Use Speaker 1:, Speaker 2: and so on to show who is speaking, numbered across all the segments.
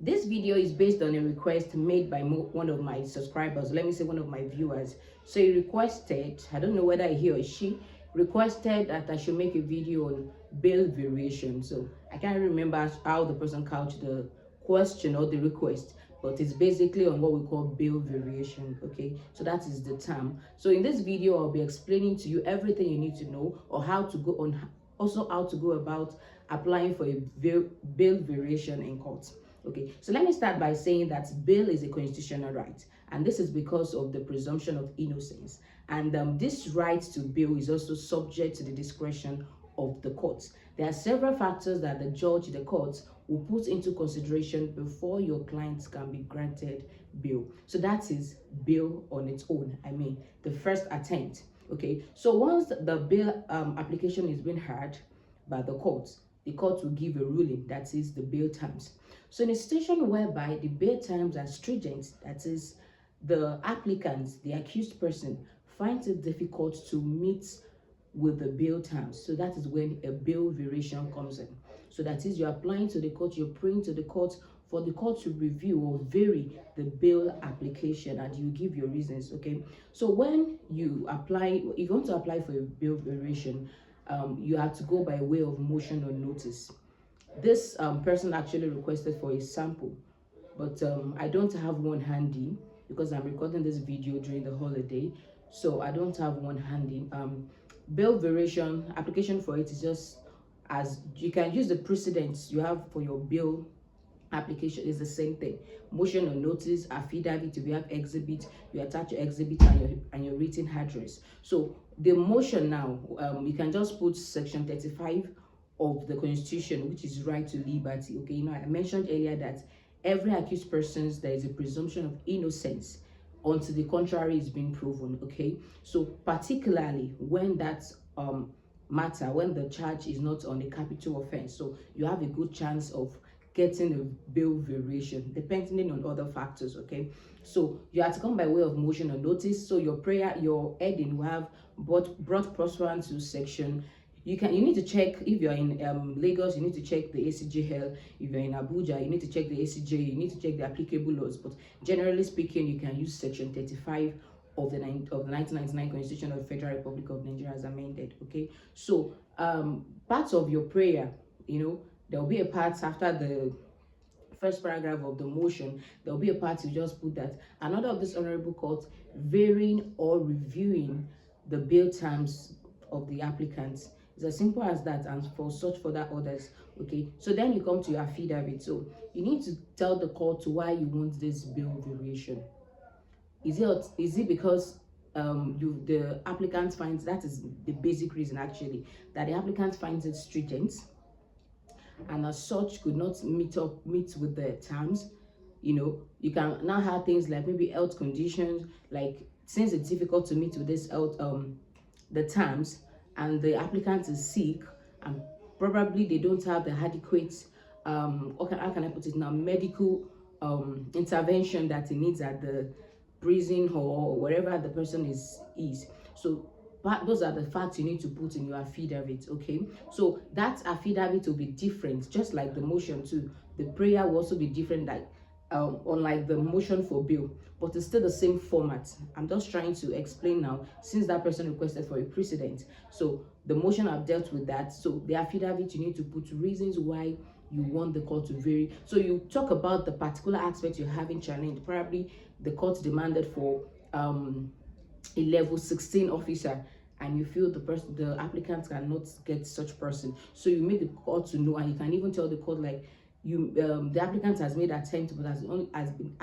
Speaker 1: This video is based on a request made by one of my subscribers, let me say one of my viewers. So he requested, I don't know whether he or she requested that I should make a video on bail variation. So I can't remember how the person couched the question or the request, but it's basically on what we call bail variation. Okay, so that is the term. So in this video I'll be explaining to you everything you need to know, or how to go on, also how to go about applying for a bail variation in court. Okay, so let me start by saying that bail is a constitutional right, and this is because of the presumption of innocence. And this right to bail is also subject to the discretion of the courts. There are several factors that the judge, the court, will put into consideration before your clients can be granted bail. So that is bail on its own. I mean, the first attempt. Okay, so once the bail application is being heard by the courts, the court will give a ruling, that is the bail terms. So in a situation whereby the bail terms are stringent, that is the applicant, the accused person, finds it difficult to meet with the bail terms, so that is when a bail variation comes in. So that is, you're applying to the court, you're praying to the court for the court to review or vary the bail application, and you give your reasons. Okay, so when you apply, if you want to apply for a bail variation, you have to go by way of motion or notice. This person actually requested for a sample, but I don't have one handy because I'm recording this video during the holiday, so I don't have one handy. Bail variation application for it is just, as you can use the precedents you have for your bail application, is the same thing. Motion or notice, affidavit, if you have exhibit, you attach your exhibit and your written address. So the motion now, you can just put section 35 of the Constitution, which is right to liberty. Okay, you know, I mentioned earlier that every accused person, there is a presumption of innocence until the contrary is being proven. Okay, so particularly when that matter, when the charge is not on a capital offense, so you have a good chance of getting a bail variation depending on other factors. Okay, so you have to come by way of motion or notice. So your prayer, your heading will have brought pursuant to section. You need to check, if you're in Lagos, you need to check the ACJL. If you're in Abuja, you need to check the ACJ, you need to check the applicable laws. But generally speaking, you can use section 35 of the 1999 Constitution of the Federal Republic of Nigeria as amended. Okay, so part of your prayer, you know, there will be a part after the first paragraph of the motion, there will be a part to just put that another of this honorable court varying or reviewing the bail terms of the applicants. It's as simple as that, and for such further orders. Okay, so then you come to your affidavit. So you need to tell the court why you want this bail variation. Is it because the applicant finds, that is the basic reason actually, that the applicant finds it stringent and as such could not meet with the terms. You know, you can now have things like maybe health conditions, like since it's difficult to meet with this health the terms, and the applicant is sick, and probably they don't have the adequate how can I put it now, medical intervention that he needs at the prison or wherever the person is. So those are the facts you need to put in your affidavit. Okay, so that affidavit will be different, just like the motion too. The prayer will also be different, like unlike the motion for bail, but it's still the same format. I'm just trying to explain now, since that person requested for a precedent. So the motion, I've dealt with that. So the affidavit, you need to put reasons why you want the court to vary. So you talk about the particular aspect you're having challenged. Probably the court demanded for a level 16 officer, and you feel the applicant cannot get such person. So you make the court to know, and you can even tell the court, like, the applicant has made attempt but has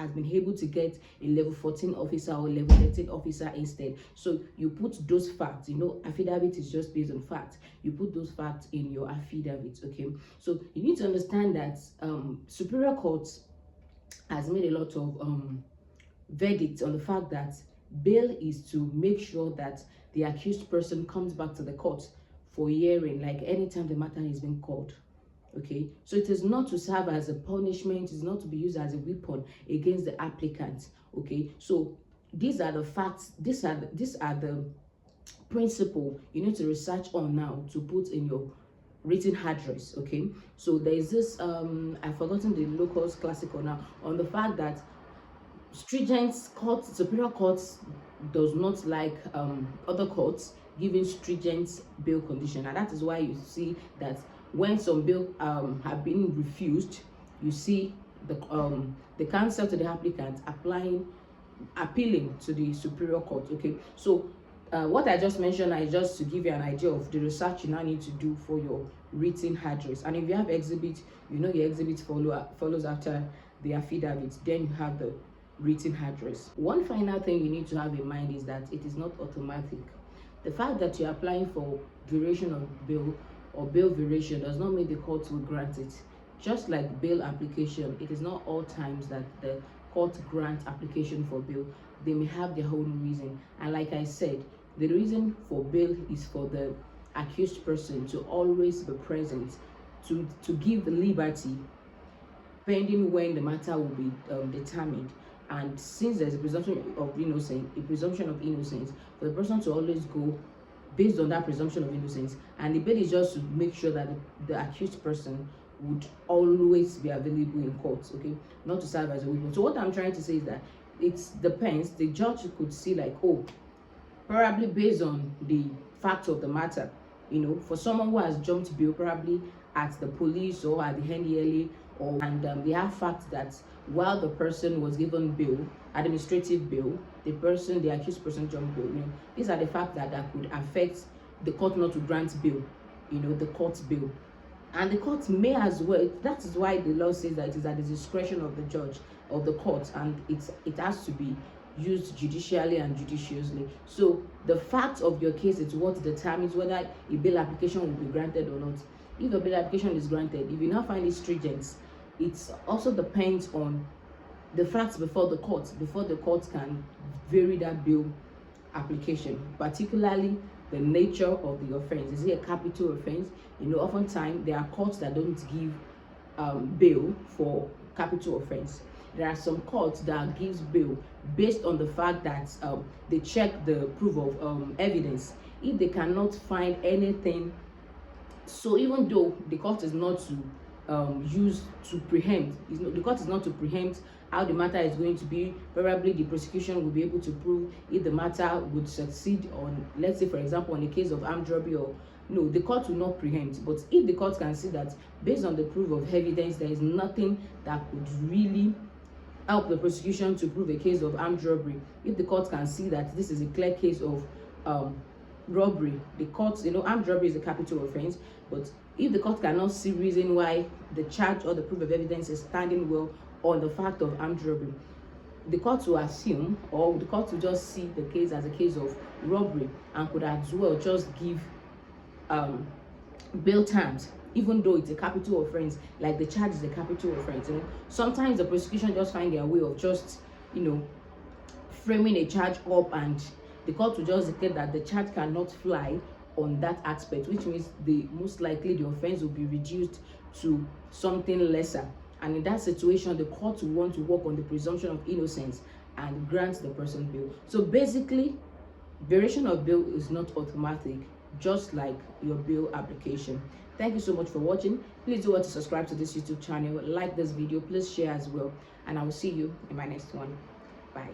Speaker 1: been able to get a level 14 officer or level 13 officer instead. So you put those facts. You know, affidavit is just based on facts. You put those facts in your affidavit. Okay, so you need to understand that Superior Court has made a lot of verdicts on the fact that bail is to make sure that the accused person comes back to the court for hearing, like anytime the matter is being called. Okay, so it is not to serve as a punishment, it's not to be used as a weapon against the applicant. Okay, so these are the facts, these are the principle you need to research on now to put in your written address. Okay, so there is this I've forgotten the locals classical now, on the fact that stringent courts, superior courts does not like other courts giving stringent bail condition, and that is why you see that when some bail have been refused, you see the counsel to the applicant appealing to the superior court. Okay, so what I just mentioned is just to give you an idea of the research you now need to do for your written address. And if you have exhibit, you know your exhibit follows after the affidavit, then you have the written address. One final thing you need to have in mind is that it is not automatic. The fact that you're applying for variation of bail or bail variation does not mean the court will grant it. Just like bail application, it is not all times that the court grant application for bail. They may have their own reason, and like I said, the reason for bail is for the accused person to always be present, to give liberty pending when the matter will be determined. And since there's a presumption of innocence, for the person to always go based on that presumption of innocence, and the bail is just to make sure that the accused person would always be available in court, okay, not to serve as a witness. So what I'm trying to say is that it depends. The judge could see like, oh, probably based on the fact of the matter, for someone who has jumped bail, probably at the police or at the NDLA, and they have fact that while the person was given bail, administrative bail, the accused person jumped bail. These are the facts that could affect the court not to grant bail, the court's bail. And the court may as well, that is why the law says that it is at the discretion of the judge, of the court, and it has to be used judicially and judiciously. So the fact of your case is what determines whether a bail application will be granted or not. If a bail application is granted, if you now find it stringent, it also depends on the facts before the court can vary that bail application, particularly the nature of the offense. Is it a capital offense? Oftentimes there are courts that don't give bail for capital offense. There are some courts that gives bail based on the fact that they check the proof of evidence. If they cannot find anything, so even though the court is not to use to preempt, the court is not to preempt how the matter is going to be. Probably the prosecution will be able to prove if the matter would succeed on, let's say for example, on a case of armed robbery, or no, the court will not preempt. But if the court can see that based on the proof of evidence, there is nothing that could really help the prosecution to prove a case of armed robbery, if the court can see that this is a clear case of robbery, the court, armed robbery is a capital offense, but if the court cannot see reason why the charge or the proof of evidence is standing well on the fact of armed robbery, the court will assume, or the court will just see the case as a case of robbery and could as well just give bail terms, even though it's a capital offense, like the charge is a capital offense. Sometimes the prosecution just find their way of just framing a charge up, and the court will just declare that the charge cannot fly on that aspect, which means most likely the offense will be reduced to something lesser. And in that situation, the court will want to work on the presumption of innocence and grant the person bail. So basically, variation of bail is not automatic, just like your bail application. Thank you so much for watching. Please do want to subscribe to this YouTube channel, like this video, please share as well, and I will see you in my next one. Bye.